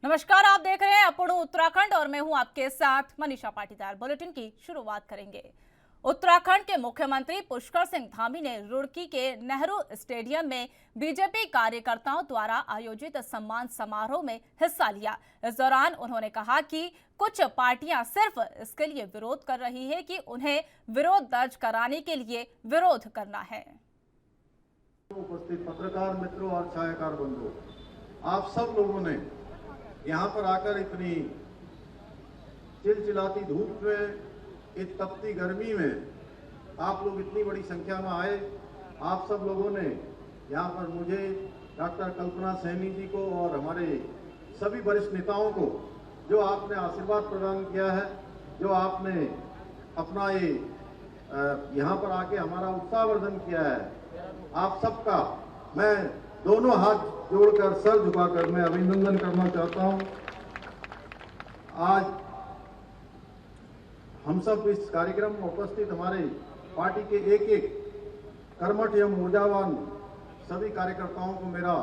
नमस्कार, आप देख रहे हैं अपूर्ण उत्तराखंड और मैं हूं आपके साथ मनीषा पाटीदार। बुलेटिन की शुरुआत करेंगे। उत्तराखंड के मुख्यमंत्री पुष्कर सिंह धामी ने रुड़की के नेहरू स्टेडियम में बीजेपी कार्यकर्ताओं द्वारा आयोजित सम्मान समारोह में हिस्सा लिया। इस दौरान उन्होंने कहा कि कुछ पार्टियां सिर्फ इसके लिए विरोध कर रही है कि उन्हें विरोध दर्ज कराने के लिए विरोध करना है। उपस्थित पत्रकार मित्रों और छायाकार बंधुओं, आप सब लोगों ने यहाँ पर आकर इतनी चिलचिलाती धूप में, इस तपती गर्मी में आप लोग इतनी बड़ी संख्या में आए। आप सब लोगों ने यहाँ पर मुझे, डॉक्टर कल्पना सैनी जी को और हमारे सभी वरिष्ठ नेताओं को जो आपने आशीर्वाद प्रदान किया है, जो आपने अपना ये यहाँ पर आके हमारा उत्साहवर्धन किया है, आप सबका मैं दोनों हाथ जोड़कर, सर झुकाकर मैं अभिनंदन करना चाहता हूं। आज हम सब इस कार्यक्रम में उपस्थित हमारे पार्टी के एक एक कर्मठ एवं ऊर्जावान सभी कार्यकर्ताओं को मेरा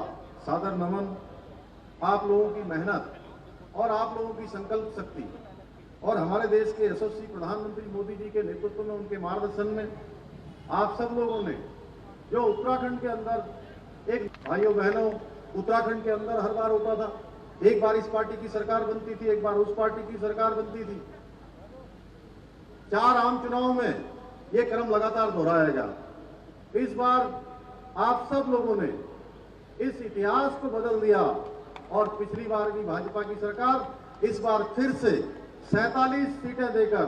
सादर नमन। आप लोगों की मेहनत और आप लोगों की संकल्प शक्ति और हमारे देश के यशस्वी प्रधानमंत्री मोदी जी के नेतृत्व में, उनके मार्गदर्शन में आप सब लोगों ने जो उत्तराखंड के अंदर, एक भाइयों बहनों, उत्तराखंड के अंदर हर बार होता था, एक बार इस पार्टी की सरकार बनती थी, एक बार उस पार्टी की सरकार बनती थी। 4 आम चुनाव में ये क्रम लगातार दोहराएगा। इस बार आप सब लोगों ने इस इतिहास को बदल दिया और पिछली बार की भाजपा की सरकार इस बार फिर से 47 सीटें देकर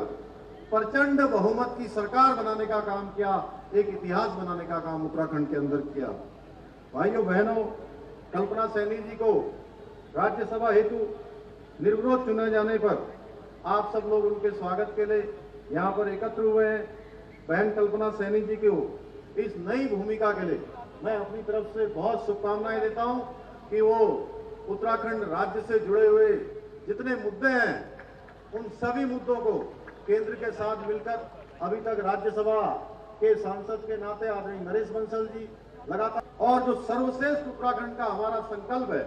प्रचंड बहुमत की सरकार बनाने का काम किया, एक इतिहास बनाने का काम उत्तराखंड के अंदर किया। भाइयों बहनों, कल्पना सैनी जी को राज्यसभा हेतु निर्विरोध चुने जाने पर आप सब लोग उनके स्वागत के लिए यहाँ पर एकत्र हुए हैं। बहन कल्पना सैनी जी को इस नई भूमिका के लिए मैं अपनी तरफ से बहुत शुभकामनाएं देता हूँ कि वो उत्तराखंड राज्य से जुड़े हुए जितने मुद्दे हैं, उन सभी मुद्दों को केंद्र के साथ मिलकर, अभी तक राज्यसभा के सांसद के नाते आदरणीय नरेश बंसल जी लगातार, और जो सर्वश्रेष्ठ उत्तराखंड का हमारा संकल्प है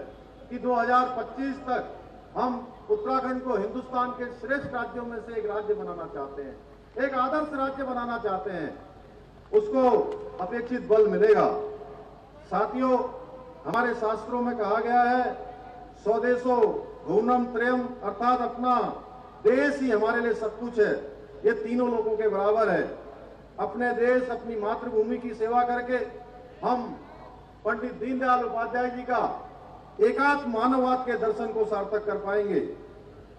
कि 2025 तक हम उत्तराखंड को हिंदुस्तान के श्रेष्ठ राज्यों में से एक राज्य बनाना चाहते हैं, एक आदर्श राज्य बनाना चाहते हैं, उसको अपेक्षित बल मिलेगा। साथियों, हमारे शास्त्रों में कहा गया है, स्वदेशो भुवनम त्रयम, अर्थात अपना देश ही हमारे लिए सब कुछ है। ये तीनों लोगों के बराबर है। अपने देश, अपनी मातृभूमि की सेवा करके हम पंडित दीनदयाल उपाध्याय जी का एकात्म मानववाद के दर्शन को सार्थक कर पाएंगे।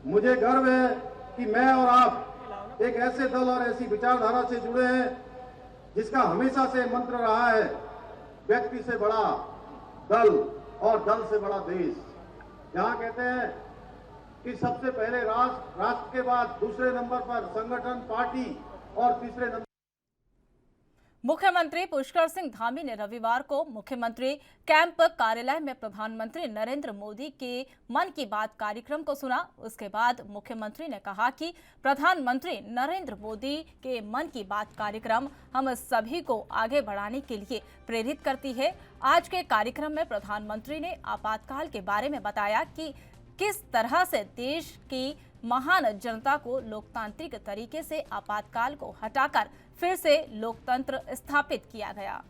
मुझे गर्व है कि मैं और आप एक ऐसे दल और ऐसी विचारधारा से जुड़े हैं जिसका हमेशा से मंत्र रहा है, व्यक्ति से बड़ा दल और दल से बड़ा देश। जहां कहते हैं कि सबसे पहले राष्ट्र, राष्ट्र के बाद दूसरे नंबर पर संगठन, पार्टी और तीसरे नंबर। मुख्यमंत्री पुष्कर सिंह धामी ने रविवार को मुख्यमंत्री कैंप कार्यालय में प्रधानमंत्री नरेंद्र मोदी के मन की बात कार्यक्रम को सुना। उसके बाद मुख्यमंत्री ने कहा कि प्रधानमंत्री नरेंद्र मोदी के मन की बात कार्यक्रम हम सभी को आगे बढ़ाने के लिए प्रेरित करती है। आज के कार्यक्रम में प्रधानमंत्री ने आपातकाल के बारे में बताया कि किस तरह से देश की महान जनता को लोकतांत्रिक तरीके से आपातकाल को हटाकर फिर से लोकतंत्र स्थापित किया गया।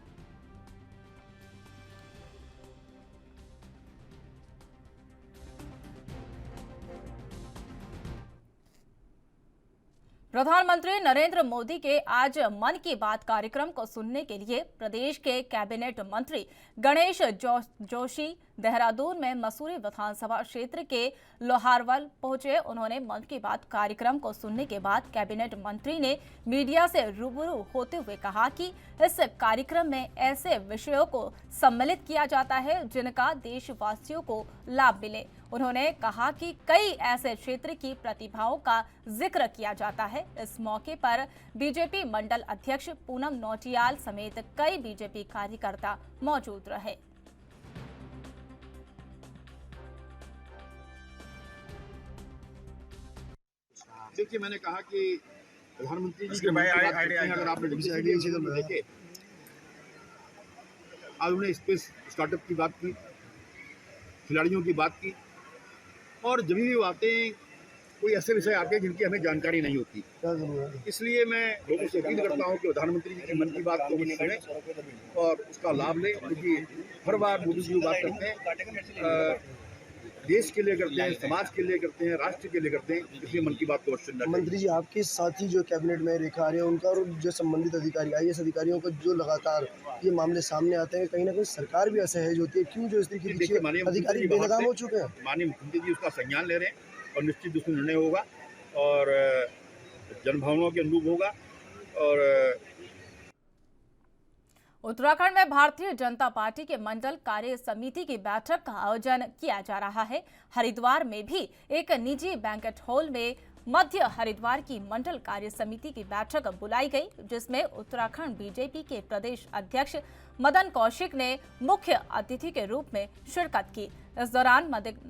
प्रधानमंत्री नरेंद्र मोदी के आज मन की बात कार्यक्रम को सुनने के लिए प्रदेश के कैबिनेट मंत्री गणेश जोशी देहरादून में मसूरी विधानसभा क्षेत्र के लोहारवाल पहुंचे। उन्होंने मन की बात कार्यक्रम को सुनने के बाद कैबिनेट मंत्री ने मीडिया से रूबरू होते हुए कहा कि इस कार्यक्रम में ऐसे विषयों को सम्मिलित किया जाता है जिनका देशवासियों को लाभ मिले। उन्होंने कहा कि कई ऐसे क्षेत्र की प्रतिभाओं का जिक्र किया जाता है। इस मौके पर बीजेपी मंडल अध्यक्ष पूनम नौटियाल समेत कई बीजेपी कार्यकर्ता मौजूद रहे। देखिए, मैंने कहा कि प्रधानमंत्री जी की अगर आपने देखे, आज उन्हें स्पेस स्टार्टअप की बात की, खिलाड़ियों की बात की, और जब भी बातें कोई ऐसे विषय आते हैं जिनकी हमें जानकारी नहीं होती, इसलिए मैं लोगों से अपील करता हूँ कि प्रधानमंत्री जी की मन की बात को सुने और उसका लाभ लें, क्योंकि हर बार मोदी जी बात करते हैं देश के लिए करते हैं, समाज के लिए करते हैं, राष्ट्र के लिए करते हैं, इसलिए मन की बात को अवश्य सुनना चाहिए। मंत्री जी, आपके साथी जो कैबिनेट में रेखा आ रहे हैं उनका और जो संबंधित अधिकारी IAS अधिकारियों का जो लगातार ये मामले सामने आते हैं, कहीं ना कहीं सरकार भी असहज होती है, क्यों जो स्थिति देखिए, माननीय अधिकारी मुख्यमंत्री जी बेलगाम वहाँ हो से- चुके हैं? माननीय मुख्यमंत्री जी उसका संज्ञान ले रहे हैं और निश्चित उसमें निर्णय होगा और जनभावनाओं के अनुरूप होगा। और उत्तराखंड में भारतीय जनता पार्टी के मंडल कार्य समिति की बैठक का आयोजन किया जा रहा है। हरिद्वार में भी एक निजी बैंकेट हॉल में मध्य हरिद्वार की मंडल कार्य समिति की बैठक बुलाई गई, जिसमें उत्तराखंड बीजेपी के प्रदेश अध्यक्ष मदन कौशिक ने मुख्य अतिथि के रूप में शिरकत की। इस दौरान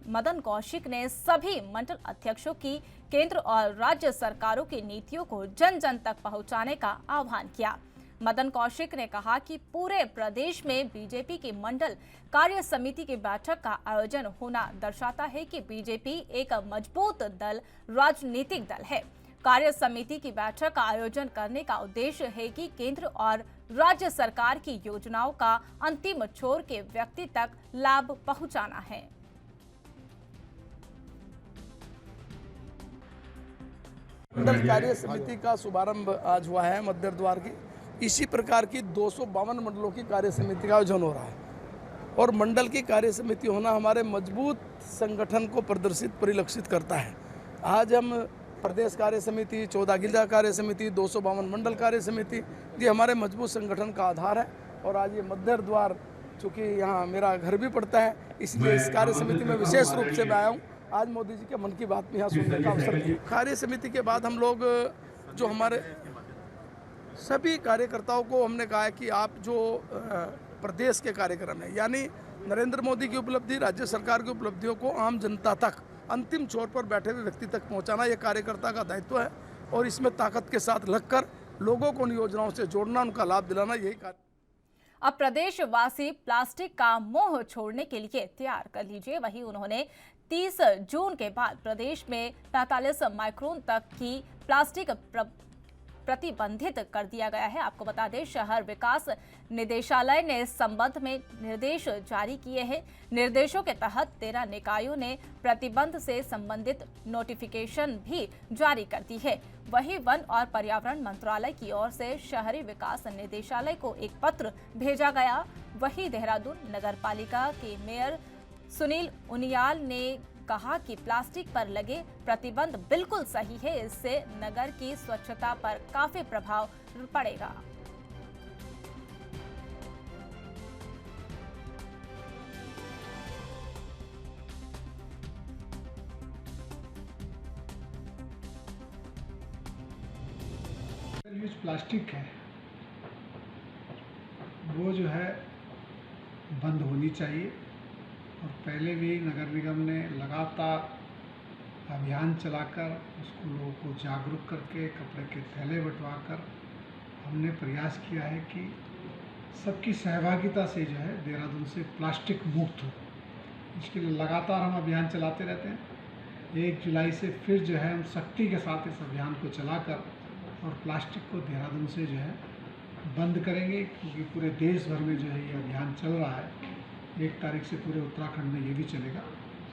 मदन कौशिक ने सभी मंडल अध्यक्षों की केंद्र और राज्य सरकारों की नीतियों को जन जन तक पहुंचाने का आह्वान किया। मदन कौशिक ने कहा कि पूरे प्रदेश में बीजेपी की मंडल कार्य समिति की बैठक का आयोजन होना दर्शाता है कि बीजेपी एक मजबूत दल, राजनीतिक दल है। कार्य समिति की बैठक का आयोजन करने का उद्देश्य है कि केंद्र और राज्य सरकार की योजनाओं का अंतिम छोर के व्यक्ति तक लाभ पहुंचाना है। मंडल कार्य समिति का शुभारंभ आज हुआ है मध्य हरिद्वार की। इसी प्रकार की 252 मंडलों की कार्य समिति का आयोजन हो रहा है और मंडल की कार्य समिति होना हमारे मजबूत संगठन को प्रदर्शित परिलक्षित करता है। आज हम प्रदेश कार्य समिति, 14 जिला कार्य समिति, 252 मंडल कार्य समिति, ये हमारे मजबूत संगठन का आधार है। और आज ये मध्य हरिद्वार, चूँकि यहाँ मेरा घर भी पड़ता है, इसलिए इस कार्य समिति में विशेष रूप से मैं आया हूँ। आज मोदी जी के मन की बात में यहाँ सुनने का अवसर दिया। कार्य समिति के बाद हम लोग जो हमारे सभी कार्यकर्ताओं को हमने कहा है कि आप जो प्रदेश के कार्यक्रम है, यानी नरेंद्र मोदी की उपलब्धि, राज्य सरकार की उपलब्धियों को आम जनता तक, अंतिम छोर पर बैठे हुए व्यक्ति तक पहुंचाना, ये कार्यकर्ता का दायित्व है और इसमें ताकत के साथ लगकर लोगों को उन योजनाओं से जोड़ना, उनका लाभ दिलाना, यही कार्य। अब प्रदेशवासी प्लास्टिक का मोह छोड़ने के लिए तैयार कर लीजिए। वहीं उन्होंने 30 जून के बाद प्रदेश में 45 माइक्रोन तक की प्लास्टिक प्रतिबंधित कर दिया गया है। आपको बता दें, शहर विकास निदेशालय ने इस संबंध में निर्देश जारी किए हैं। निर्देशों के तहत 13 निकायों ने प्रतिबंध से संबंधित नोटिफिकेशन भी जारी कर दी है। वहीं वन और पर्यावरण मंत्रालय की ओर से शहरी विकास निदेशालय को एक पत्र भेजा गया। वहीं देहरादून नगर पालिका के मेयर सुनील उनियाल ने कहा कि प्लास्टिक पर लगे प्रतिबंध बिल्कुल सही है, इससे नगर की स्वच्छता पर काफी प्रभाव पड़ेगा। यूज प्लास्टिक है वो जो है बंद होनी चाहिए। और पहले भी नगर निगम ने लगातार अभियान चलाकर उसको लोगों को जागरूक करके कपड़े के थैले बंटवाकर हमने प्रयास किया है कि सबकी सहभागिता से जो है देहरादून से प्लास्टिक मुक्त हो। इसके लिए लगातार हम अभियान चलाते रहते हैं। 1 जुलाई से फिर जो है हम सख्ती के साथ इस अभियान को चलाकर और प्लास्टिक को देहरादून से जो है बंद करेंगे, क्योंकि पूरे देश भर में जो है ये अभियान चल रहा है। 1 तारीख से पूरे उत्तराखंड में ये भी चलेगा।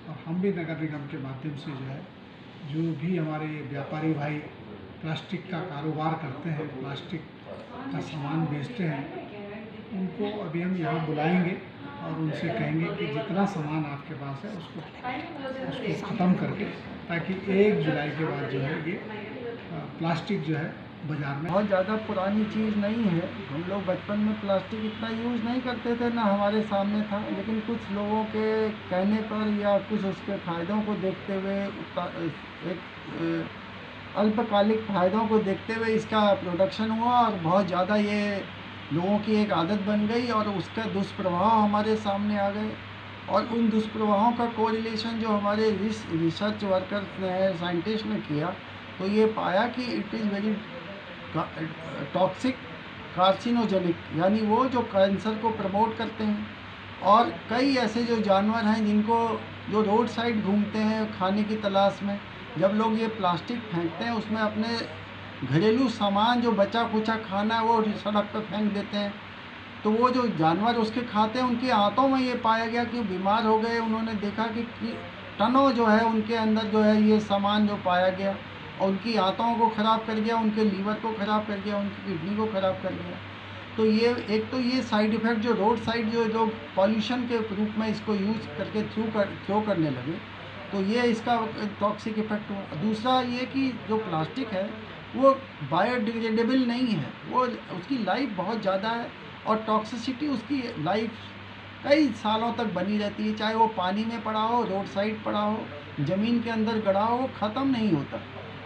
और हम भी नगर निगम के माध्यम से जो है जो भी हमारे व्यापारी भाई प्लास्टिक का कारोबार करते हैं, प्लास्टिक का सामान बेचते हैं, उनको अभी हम यहाँ बुलाएंगे और उनसे कहेंगे कि जितना सामान आपके पास है उसको ख़त्म करके, ताकि 1 जुलाई के बाद जो है ये प्लास्टिक जो है बाजार में। बहुत ज़्यादा पुरानी चीज़ नहीं है। हम लोग बचपन में प्लास्टिक इतना यूज़ नहीं करते थे, ना हमारे सामने था, लेकिन कुछ लोगों के कहने पर या कुछ उसके फ़ायदों को देखते हुए, एक अल्पकालिक फ़ायदों को देखते हुए इसका प्रोडक्शन हुआ और बहुत ज़्यादा ये लोगों की एक आदत बन गई और उसका दुष्प्रभाव हमारे सामने आ गए। और उन दुष्प्रभावों का कोरिलेशन जो हमारे रिसर्च वर्कर्स ने, साइंटिस्ट ने किया, तो ये पाया कि it is very toxic, carcinogenic, यानी वो जो कैंसर को प्रमोट करते हैं और कई ऐसे जो जानवर हैं जिनको जो रोड साइड घूमते हैं खाने की तलाश में, जब लोग ये प्लास्टिक फेंकते हैं उसमें अपने घरेलू सामान जो बचा कुचा खाना है वो सड़क पर फेंक देते हैं, तो वो जो जानवर उसके खाते हैं उनकी आंतों में ये पाया गया कि बीमार हो गए। उन्होंने देखा कि टनों जो है उनके अंदर जो है ये सामान जो पाया गया और उनकी आंतों को ख़राब कर गया, उनके लीवर को ख़राब कर गया, उनकी किडनी को ख़राब कर गया। तो ये एक तो ये साइड इफ़ेक्ट जो रोड साइड जो लोग पॉल्यूशन के रूप में इसको यूज़ करके थ्रो करने लगे, तो ये इसका टॉक्सिक इफ़ेक्ट हुआ। दूसरा ये कि जो प्लास्टिक है वो बायोडिग्रेडेबल नहीं है, वो उसकी लाइफ बहुत ज़्यादा है और टॉक्सिसिटी उसकी लाइफ कई सालों तक बनी रहती है, चाहे वो पानी में पड़ा हो, रोड साइड पड़ा हो, ज़मीन के अंदर गड़ा हो, वो ख़त्म नहीं होता।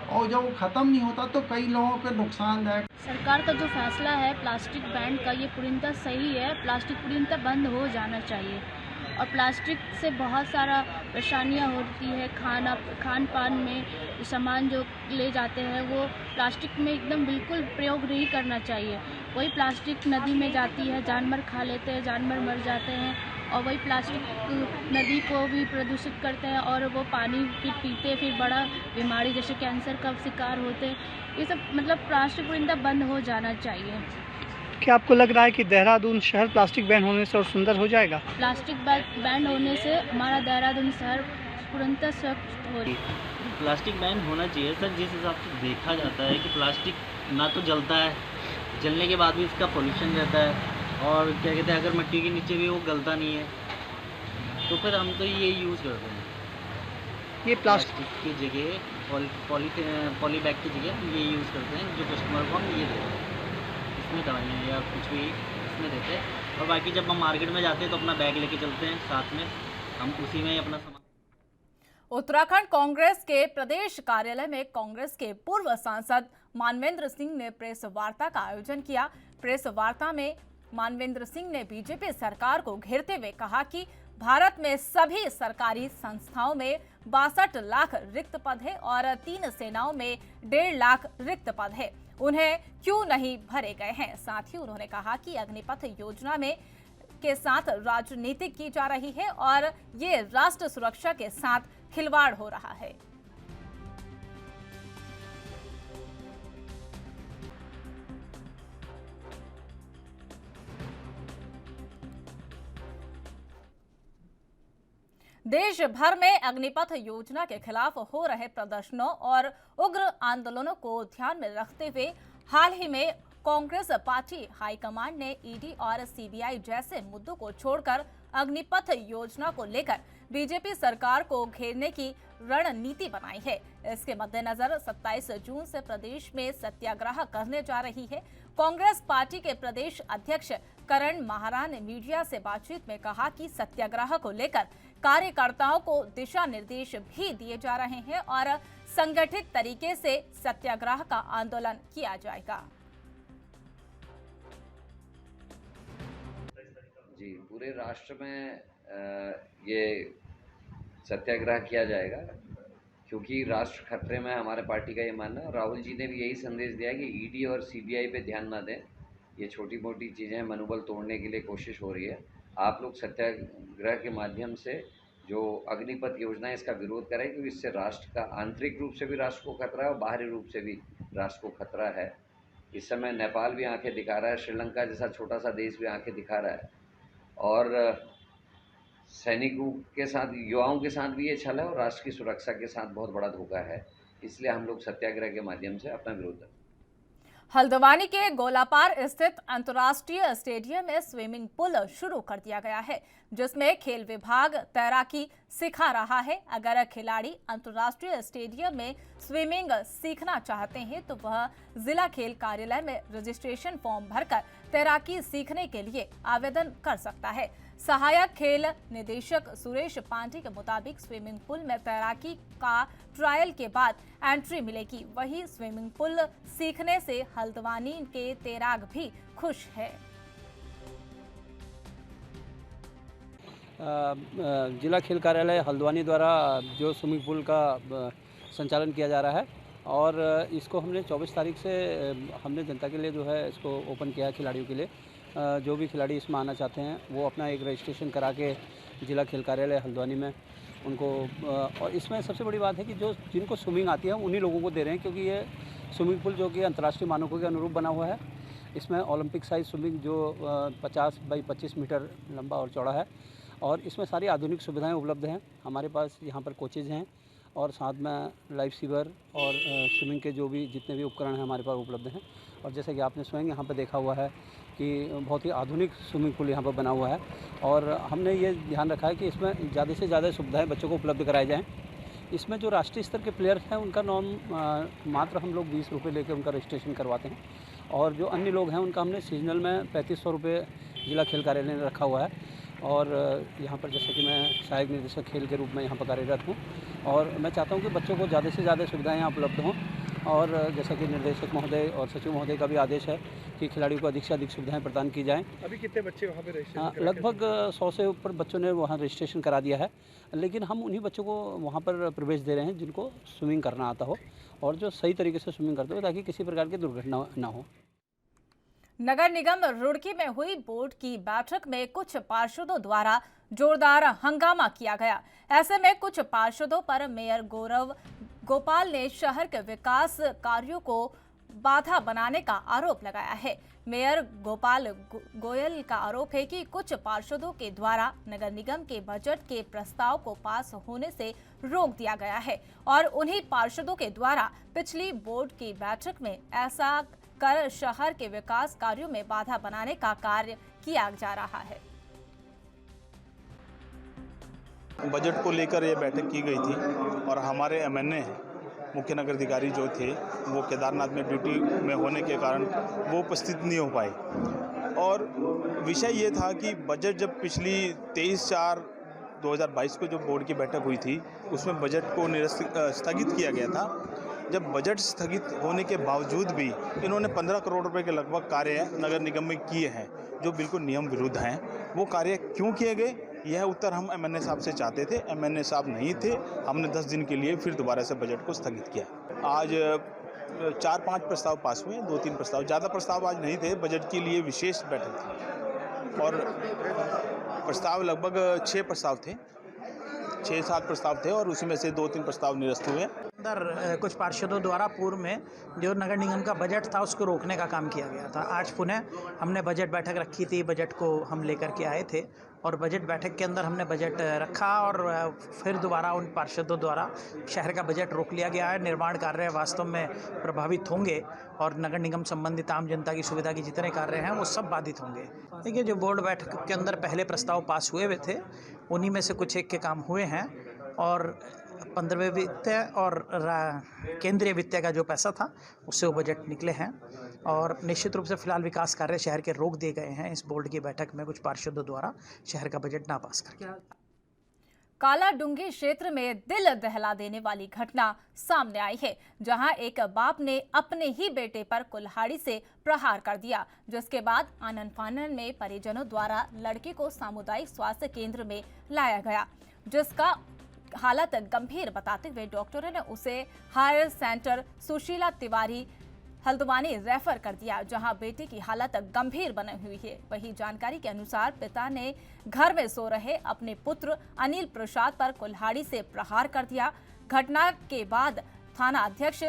और जब वो ख़त्म नहीं होता तो कई लोगों के नुकसानदायक। सरकार का जो फैसला है प्लास्टिक बैन का, ये पूर्णतः सही है। प्लास्टिक पूर्णतः बंद हो जाना चाहिए और प्लास्टिक से बहुत सारा परेशानियाँ होती है। खान पान में सामान जो ले जाते हैं वो प्लास्टिक में एकदम बिल्कुल प्रयोग नहीं करना चाहिए। वही प्लास्टिक नदी में जाती है, जानवर खा लेते हैं, जानवर मर जाते हैं और वही प्लास्टिक नदी को भी प्रदूषित करते हैं और वो पानी फिर पीते, फिर बड़ा बीमारी जैसे कैंसर का शिकार होते हैं। ये सब मतलब प्लास्टिक पूर्णतः बंद हो जाना चाहिए। क्या आपको लग रहा है कि देहरादून शहर प्लास्टिक बैन होने से और सुंदर हो जाएगा? प्लास्टिक बैन होने से हमारा देहरादून शहर पूर्णतः स्वच्छ हो रही है। प्लास्टिक बैन होना चाहिए सर। जिस हिसाब से देखा जाता है कि प्लास्टिक ना तो जलता है, जलने के बाद भी इसका पोल्यूशन रहता है और क्या कहते हैं अगर मिट्टी के नीचे भी वो गलता नहीं है, तो फिर हम तो ये यूज़ करते हैं। ये प्लास्टिक की जगह पॉली बैग की जगह हम ये यूज़ करते हैं, जो कस्टमर को हम ये देते हैं, इसमें दवाइयाँ या कुछ भी इसमें देते हैं। और बाकी जब हम मार्केट में जाते हैं तो अपना बैग लेके चलते हैं साथ में, हम उसी में ही अपना सामान। उत्तराखंड कांग्रेस के प्रदेश कार्यालय में कांग्रेस के पूर्व सांसद मानवेंद्र सिंह ने प्रेस वार्ता का आयोजन किया। प्रेस वार्ता में मानवेंद्र सिंह ने बीजेपी सरकार को घेरते हुए कहा कि भारत में सभी सरकारी संस्थाओं में 62 लाख रिक्त पद है और 3 सेनाओं में 1.5 लाख रिक्त पद है, उन्हें क्यों नहीं भरे गए हैं। साथ ही उन्होंने कहा कि अग्निपथ योजना में के साथ राजनीति की जा रही है और ये राष्ट्र सुरक्षा के साथ खिलवाड़ हो रहा है। देश भर में अग्निपथ योजना के खिलाफ हो रहे प्रदर्शनों और उग्र आंदोलनों को ध्यान में रखते हुए हाल ही में कांग्रेस पार्टी हाईकमान ने ईडी और सीबीआई जैसे मुद्दों को छोड़कर अग्निपथ योजना को लेकर बीजेपी सरकार को घेरने की रणनीति बनाई है। इसके मद्देनजर 27 जून से प्रदेश में सत्याग्रह करने जा रही है। कांग्रेस पार्टी के प्रदेश अध्यक्ष करण माहरा ने मीडिया से बातचीत में कहा कि सत्याग्रह को लेकर कार्यकर्ताओं को दिशा निर्देश भी दिए जा रहे हैं और संगठित तरीके से सत्याग्रह का आंदोलन किया जाएगा। जी, पूरे राष्ट्र में ये सत्याग्रह किया जाएगा क्योंकि राष्ट्र खतरे में है, हमारे पार्टी का ये मानना है। राहुल जी ने भी यही संदेश दिया कि ईडी और सीबीआई पे ध्यान ना दें, ये छोटी मोटी चीज़ें मनोबल तोड़ने के लिए कोशिश हो रही है। आप लोग सत्याग्रह के माध्यम से जो अग्निपथ योजना है इसका विरोध करें क्योंकि इससे राष्ट्र का आंतरिक रूप से भी राष्ट्र को खतरा है और बाहरी रूप से भी राष्ट्र को खतरा है। इस समय नेपाल भी आंखें दिखा रहा है, श्रीलंका जैसा छोटा सा देश भी आंखें दिखा रहा है और सैनिकों के साथ, युवाओं के साथ भी ये छल है और राष्ट्र की सुरक्षा के साथ बहुत बड़ा धोखा है। इसलिए हम लोग सत्याग्रह के माध्यम से अपना विरोध करते हैं। हल्द्वानी के गोलापार स्थित अंतर्राष्ट्रीय स्टेडियम में स्विमिंग पूल शुरू कर दिया गया है, जिसमें खेल विभाग तैराकी सिखा रहा है। अगर खिलाड़ी अंतर्राष्ट्रीय स्टेडियम में स्विमिंग सीखना चाहते हैं तो वह जिला खेल कार्यालय में रजिस्ट्रेशन फॉर्म भरकर तैराकी सीखने के लिए आवेदन कर सकता है। सहायक खेल निदेशक सुरेश पांडे के मुताबिक स्विमिंग पूल में तैराकी का ट्रायल के बाद एंट्री मिलेगी। वही स्विमिंग पूल सीखने से हल्द्वानी के तैराक भी खुश है। जिला खेल कार्यालय हल्द्वानी द्वारा जो स्विमिंग पूल का संचालन किया जा रहा है और इसको हमने 24 तारीख से हमने जनता के लिए जो है इसको ओपन किया है खिलाड़ियों के लिए। जो भी खिलाड़ी इसमें आना चाहते हैं वो अपना एक रजिस्ट्रेशन करा के जिला खेल कार्यालय हल्द्वानी में उनको और इसमें सबसे बड़ी बात है कि जो जिनको स्विमिंग आती है उन्हीं लोगों को दे रहे हैं, क्योंकि ये स्विमिंग पूल जो कि अंतर्राष्ट्रीय मानकों के अनुरूप बना हुआ है। इसमें ओलंपिक साइज स्विमिंग जो 50 बाई 25 मीटर लंबा और चौड़ा है और इसमें सारी आधुनिक सुविधाएं उपलब्ध हैं। हमारे पास यहाँ पर कोचेज़ हैं और साथ में लाइफ सीवर और स्विमिंग के जो भी जितने भी उपकरण हैं हमारे पास उपलब्ध हैं। और जैसे कि आपने स्वयं यहाँ पर देखा हुआ है कि बहुत ही आधुनिक स्विमिंग पूल यहाँ पर बना हुआ है और हमने ये ध्यान रखा है कि इसमें ज़्यादा से ज़्यादा सुविधाएं बच्चों को उपलब्ध कराई जाएँ। इसमें जो राष्ट्रीय स्तर के प्लेयर्स हैं उनका मात्र हम लोग 20 रुपये लेकर उनका रजिस्ट्रेशन करवाते हैं और जो अन्य लोग हैं उनका हमने सीजनल में 3500 रुपये जिला खेल कार्यालय ने रखा हुआ है। और यहाँ पर जैसे कि मैं सहायक निदेशक खेल के रूप में यहाँ पर कार्यरत हूँ और मैं चाहता हूँ कि बच्चों को ज़्यादा से ज़्यादा सुविधाएं यहाँ उपलब्ध हों और जैसा कि निर्देशक महोदय और सचिव महोदय का भी आदेश है कि खिलाड़ियों को अधिक से अधिक सुविधाएं प्रदान की जाएं। अभी कितने बच्चे वहाँ पे रजिस्ट्रेशन? लगभग 100 से ऊपर बच्चों ने वहाँ रजिस्ट्रेशन करा दिया है, लेकिन हम उन्हीं बच्चों को वहाँ पर प्रवेश दे रहे हैं जिनको स्विमिंग करना आता हो और जो सही तरीके से स्विमिंग करते हो ताकि किसी प्रकार की दुर्घटना ना हो। नगर निगम रुड़की में हुई बोर्ड की बैठक में कुछ पार्षदों द्वारा जोरदार हंगामा किया गया। ऐसे में कुछ पार्षदों पर मेयर गौरव गोपाल ने शहर के विकास कार्यों को बाधा बनाने का आरोप लगाया है। मेयर गोपाल गोयल का आरोप है कि कुछ पार्षदों के द्वारा नगर निगम के बजट के प्रस्ताव को पास होने से रोक दिया गया है और उन्हीं पार्षदों के द्वारा पिछली बोर्ड की बैठक में ऐसा कर शहर के विकास कार्यों में बाधा बनाने का कार्य किया जा रहा है। बजट को लेकर ये बैठक की गई थी और हमारे एमएनए मुख्य नगर अधिकारी जो थे वो केदारनाथ में ड्यूटी में होने के कारण वो उपस्थित नहीं हो पाए और विषय ये था कि बजट जब पिछली 23/4/2022 को जो बोर्ड की बैठक हुई थी उसमें बजट को स्थगित किया गया था। जब बजट स्थगित होने के बावजूद भी इन्होंने 15 करोड़ रुपए के लगभग कार्य नगर निगम में किए हैं जो बिल्कुल नियम विरुद्ध हैं। वो कार्य क्यों किए गए यह उत्तर हम एमएनए साहब से चाहते थे। एमएनए साहब नहीं थे, हमने 10 दिन के लिए फिर दोबारा से बजट को स्थगित किया। आज 4-5 प्रस्ताव पास हुए, 2-3 प्रस्ताव, ज़्यादा प्रस्ताव आज नहीं थे। बजट के लिए विशेष बैठक थी और प्रस्ताव लगभग 6 प्रस्ताव थे, 6-7 प्रस्ताव थे और उसी में से 2-3 प्रस्ताव निरस्त हुए। अंदर कुछ पार्षदों द्वारा पूर्व में जो नगर निगम का बजट था उसको रोकने का काम किया गया था। आज पुनः हमने बजट बैठक रखी थी, बजट को हम लेकर के आए थे और बजट बैठक के अंदर हमने बजट रखा और फिर दोबारा उन पार्षदों द्वारा शहर का बजट रोक लिया गया है। निर्माण कार्य वास्तव में प्रभावित होंगे और नगर निगम संबंधित आम जनता की सुविधा के जितने कार्य हैं वो सब बाधित होंगे। देखिए, जो बोर्ड बैठक के अंदर पहले प्रस्ताव पास हुए थे उन्हीं में से कुछ एक के काम हुए हैं और 15वें वित्त और केंद्रीय वित्त का जो पैसा था उससे वो बजट निकले हैं और निश्चित रूप से फिलहाल विकास कार्य शहर के रोक दिए गए हैं इस बोर्ड की बैठक में कुछ पार्षदों द्वारा शहर का बजट ना पास करके। कालाडूंगी क्षेत्र में दिल दहला देने वाली घटना सामने आई है, जहां एक बाप ने अपने ही बेटे पर कुल्हाड़ी से प्रहार कर दिया, जिसके बाद आनन फानन में परिजनों द्वारा लड़की को सामुदायिक स्वास्थ्य केंद्र में लाया गया, जिसका हालत गंभीर बताते हुए डॉक्टरों ने उसे higher centre Sushila Tiwari Haldwani refer कर दिया, जहां बेटे की हालत गंभीर बनी हुई है। वही जानकारी के अनुसार पिता ने घर में सो रहे अपने पुत्र अनिल प्रसाद पर कुल्हाड़ी से प्रहार कर दिया। घटना के बाद थाना अध्यक्ष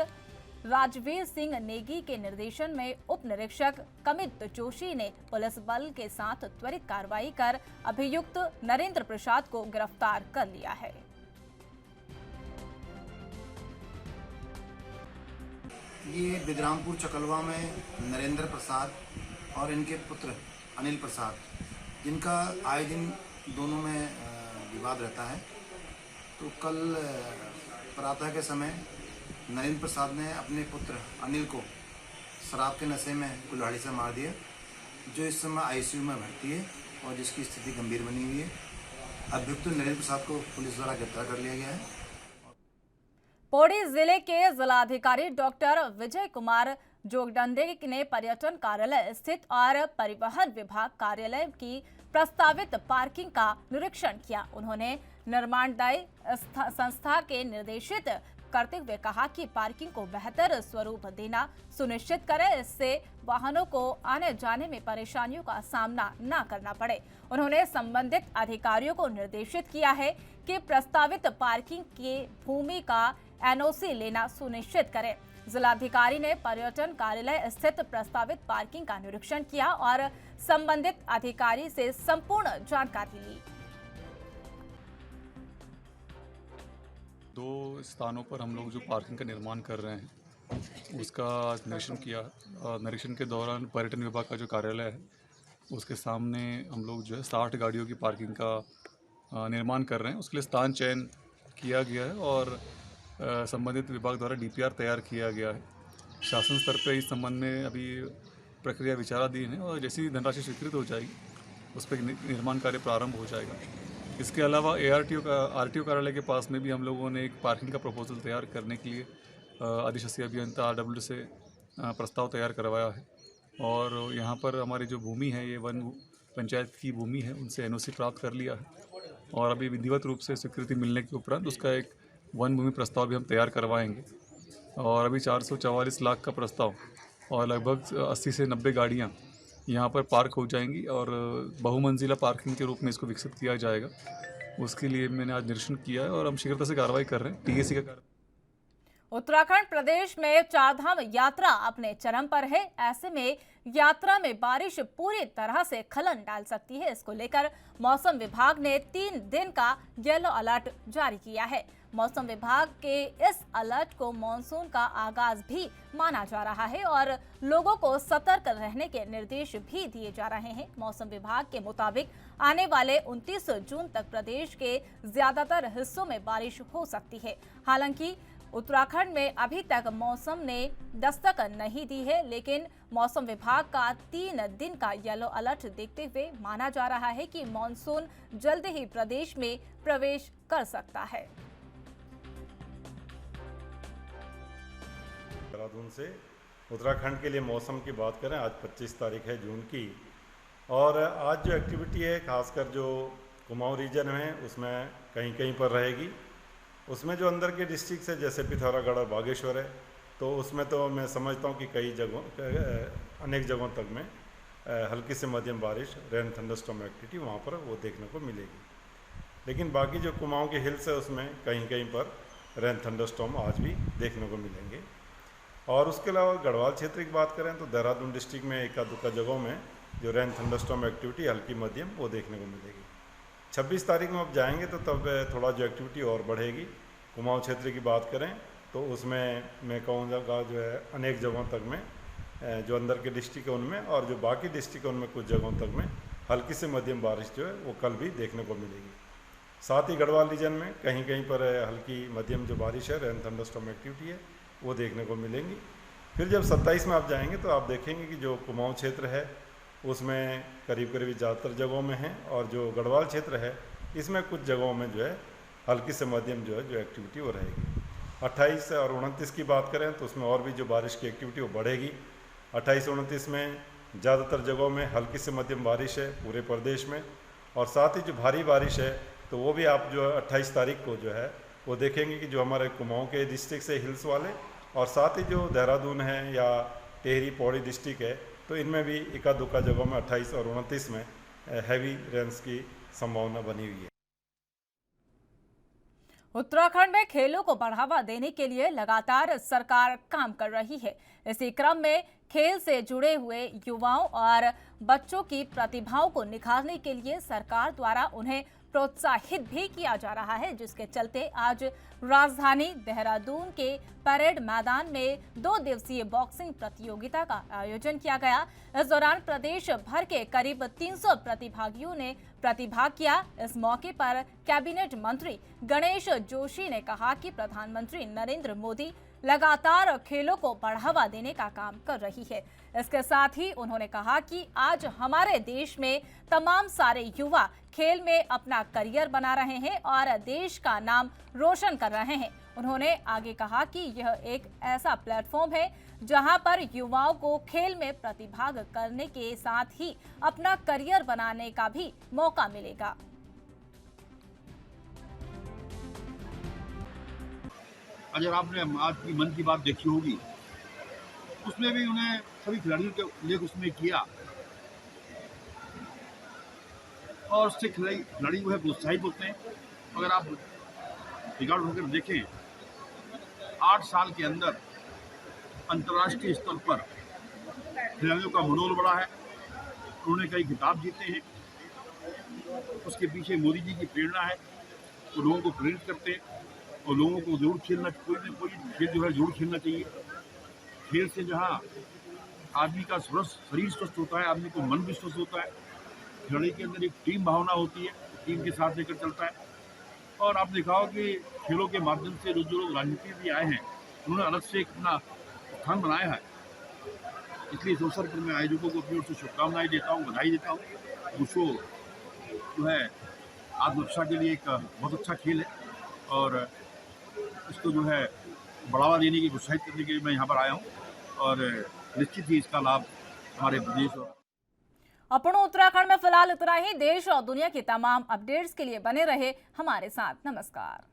राजवीर सिंह नेगी के निर्देशन में उप निरीक्षक कमित जोशी ने पुलिस बल के साथ त्वरित कार्रवाई कर अभियुक्त नरेंद्र प्रसाद को गिरफ्तार कर लिया है। ये बिदरामपुर चकलवा में नरेंद्र प्रसाद और इनके पुत्र अनिल प्रसाद, जिनका आए दिन दोनों में विवाद रहता है, तो कल प्रातः के समय नरेंद्र प्रसाद ने अपने पुत्र अनिल को शराब के नशे में कुल्हाड़ी से मार दिया, जो इस समय आईसीयू में भर्ती है और जिसकी स्थिति गंभीर बनी हुई है। अभियुक्त नरेंद्र प्रसाद को पुलिस द्वारा गिरफ्तार कर लिया गया है। पौड़ी जिले के जिलाधिकारी डॉक्टर विजय कुमार जोगदंडे ने पर्यटन कार्यालय स्थित और परिवहन विभाग कार्यालय की प्रस्तावित पार्किंग का निरीक्षण किया। उन्होंने निर्माणदायी संस्था के निर्देशित करते हुए कहा कि पार्किंग को बेहतर स्वरूप देना सुनिश्चित करें, इससे वाहनों को आने जाने में परेशानियों का सामना न करना पड़े। उन्होंने संबंधित अधिकारियों को निर्देशित किया है कि प्रस्तावित पार्किंग की भूमि का एनओसी लेना सुनिश्चित करें। जिलाधिकारी ने पर्यटन कार्यालय स्थित प्रस्तावित पार्किंग का निरीक्षण किया और संबंधित अधिकारी से संपूर्ण जानकारी ली। 2 स्थानों पर हम लोग जो पार्किंग का निर्माण कर रहे हैं उसका निरीक्षण किया। निरीक्षण के दौरान पर्यटन विभाग का जो कार्यालय है उसके सामने हम लोग जो है 60 गाड़ियों की पार्किंग का निर्माण कर रहे हैं। उसके लिए स्थान चयन किया गया है और संबंधित विभाग द्वारा डीपीआर तैयार किया गया है। शासन स्तर पर इस संबंध में अभी प्रक्रिया विचाराधीन है और जैसी धनराशि स्वीकृत हो जाएगी उस पर निर्माण कार्य प्रारंभ हो जाएगा। इसके अलावा आरटीओ कार्यालय के पास में भी हम लोगों ने एक पार्किंग का प्रपोजल तैयार करने के लिए अधिशासी अभियंता आरडब्ल्यू से प्रस्ताव तैयार करवाया है और यहाँ पर हमारी जो भूमि है ये वन पंचायत की भूमि है, उनसे एनओसी प्राप्त कर लिया है और अभी विधिवत रूप से स्वीकृति मिलने के उपरांत उसका एक वन भूमि प्रस्ताव भी हम तैयार करवाएंगे और अभी 444 लाख का प्रस्ताव और लगभग 80 से 90 गाड़ियाँ यहाँ पर पार्क हो जाएंगी और बहुमंजिला पार्किंग के रूप में इसको विकसित किया जाएगा। उसके लिए मैंने आज निरीक्षण किया है और हम शीघ्रता से कार्रवाई कर रहे हैं। टीएसी का कार्य। उत्तराखंड प्रदेश में चारधाम यात्रा अपने चरम पर है। ऐसे में यात्रा में बारिश पूरी तरह से खलन डाल सकती है। इसको लेकर मौसम विभाग ने 3 दिन का येलो अलर्ट जारी किया है। मौसम विभाग के इस अलर्ट को मानसून का आगाज भी माना जा रहा है और लोगों को सतर्क रहने के निर्देश भी दिए जा रहे हैं। मौसम विभाग के मुताबिक आने वाले 29 जून तक प्रदेश के ज्यादातर हिस्सों में बारिश हो सकती है। हालांकि उत्तराखंड में अभी तक मौसम ने दस्तक नहीं दी है, लेकिन मौसम विभाग का 3 दिन का येलो अलर्ट देखते हुए माना जा रहा है कि मानसून जल्द ही प्रदेश में प्रवेश कर सकता है। देहरादून से उत्तराखंड के लिए मौसम की बात करें, आज 25 तारीख है जून की और आज जो एक्टिविटी है खासकर जो कुमाऊं रीजन है उसमें कहीं कहीं पर रहेगी। उसमें जो अंदर के डिस्ट्रिक्ट है जैसे पिथौरागढ़ और बागेश्वर है तो उसमें तो मैं समझता हूँ कि कई जगहों अनेक जगहों तक में हल्की से मध्यम बारिश रेन थंडरस्टॉर्म एक्टिविटी वहाँ पर वो देखने को मिलेगी। लेकिन बाकी जो कुमाऊं के हिल्स है उसमें कहीं कहीं पर रेन थंडरस्टॉर्म आज भी देखने को मिलेंगे। और उसके अलावा गढ़वाल क्षेत्र की बात करें तो देहरादून डिस्ट्रिक्ट में एका दुक्का जगहों में जो रेन थंडरस्टॉर्म एक्टिविटी हल्की मध्यम वो देखने को मिलेगी। 26 तारीख में अब जाएंगे तो तब थोड़ा जो एक्टिविटी और बढ़ेगी। कुमाऊं क्षेत्र की बात करें तो उसमें मैं कहूँगा जो है अनेक जगहों तक में जो अंदर के डिस्ट्रिक्ट है उनमें और जो बाकी डिस्ट्रिक्ट है उनमें कुछ जगहों तक में हल्की से मध्यम बारिश जो है वो कल भी देखने को मिलेगी। साथ ही गढ़वाल रीजन में कहीं कहीं पर हल्की मध्यम जो बारिश है रेन थंडरस्टॉर्म एक्टिविटी है वो देखने को मिलेंगी। फिर जब 27 में आप जाएंगे तो आप देखेंगे कि जो कुमाऊं क्षेत्र है उसमें करीब करीब ज़्यादातर जगहों में है और जो गढ़वाल क्षेत्र है इसमें कुछ जगहों में जो है हल्की से मध्यम जो है जो एक्टिविटी वो रहेगी। 28 और 29 की बात करें तो उसमें और भी जो बारिश की एक्टिविटी वो बढ़ेगी। 28-29 में ज़्यादातर जगहों में हल्की से मध्यम बारिश है पूरे प्रदेश में और साथ ही जो भारी बारिश है तो वो भी आप जो 28 तारीख को जो है वो देखेंगे कि जो हमारे कुमाऊं के डिस्ट्रिक्ट से हिल्स वाले और साथ ही जो देहरादून है या टेहरी पौड़ी डिस्ट्रिक्ट है तो इनमें भी एका दुक्का जगहों में 28 और 29 में हैवी रेन्स की संभावना बनी हुई है। उत्तराखंड में खेलों को बढ़ावा देने के लिए लगातार सरकार काम कर रही है। इसी क्रम में खेल से जुड़े हुए युवाओं और बच्चों की प्रतिभाओं को निखारने के लिए सरकार द्वारा उन्हें प्रोत्साहित भी किया जा रहा है, जिसके चलते आज राजधानी देहरादून के परेड मैदान में 2 दिवसीय बॉक्सिंग प्रतियोगिता का आयोजन किया गया। इस दौरान प्रदेश भर के करीब 300 प्रतिभागियों ने प्रतिभाग किया। इस मौके पर कैबिनेट मंत्री गणेश जोशी ने कहा कि प्रधानमंत्री नरेंद्र मोदी लगातार खेलों को बढ़ावा देने का काम कर रही है। इसके साथ ही उन्होंने कहा कि आज हमारे देश में तमाम सारे युवा खेल में अपना करियर बना रहे हैं और देश का नाम रोशन कर रहे हैं। उन्होंने आगे कहा कि यह एक ऐसा प्लेटफॉर्म है जहां पर युवाओं को खेल में प्रतिभाग करने के साथ ही अपना करियर बनाने का भी मौका मिलेगा। अगर आपने आज की मन की बात देखी होगी, उसमें भी उन्हें सभी खिलाड़ियों के उल्लेख उसमें किया और उससे खिलाड़ी जो है प्रोत्साहित होते हैं। अगर आप रिकॉर्ड होकर देखें, 8 साल के अंदर अंतर्राष्ट्रीय स्तर पर खिलाड़ियों का मनोबल बढ़ा है, उन्होंने कई खिताब जीते हैं। उसके पीछे मोदी जी की प्रेरणा है, वो लोगों को प्रेरित करते हैं और लोगों को जरूर खेलना, कोई न कोई खेल जो है जरूर खेलना चाहिए। खेल से जहाँ आदमी का शरीर स्वस्थ होता है, आदमी को मन भी स्वस्थ होता है, खिलाड़ी के अंदर एक टीम भावना होती है, टीम के साथ लेकर चलता है। और आप देखा हो कि खेलों के माध्यम से जो लोग राजनीति भी आए हैं, उन्होंने अलग से एक अपना स्थान बनाया है। इसलिए इस अवसर पर मैं आयोजकों को अपनी ओर से शुभकामनाएं देता हूँ, बधाई देता हूँ। वुशु जो है आत्मरक्षा के लिए एक बहुत अच्छा खेल है और इसको जो है बढ़ावा देने की, प्रोत्साहित करने के लिए मैं यहाँ पर आया हूँ और निश्चित ही इसका लाभ हमारे प्रदेश और अपनों उत्तराखंड में फिलहाल इतना ही। देश और दुनिया की तमाम अपडेट्स के लिए बने रहे हमारे साथ। नमस्कार।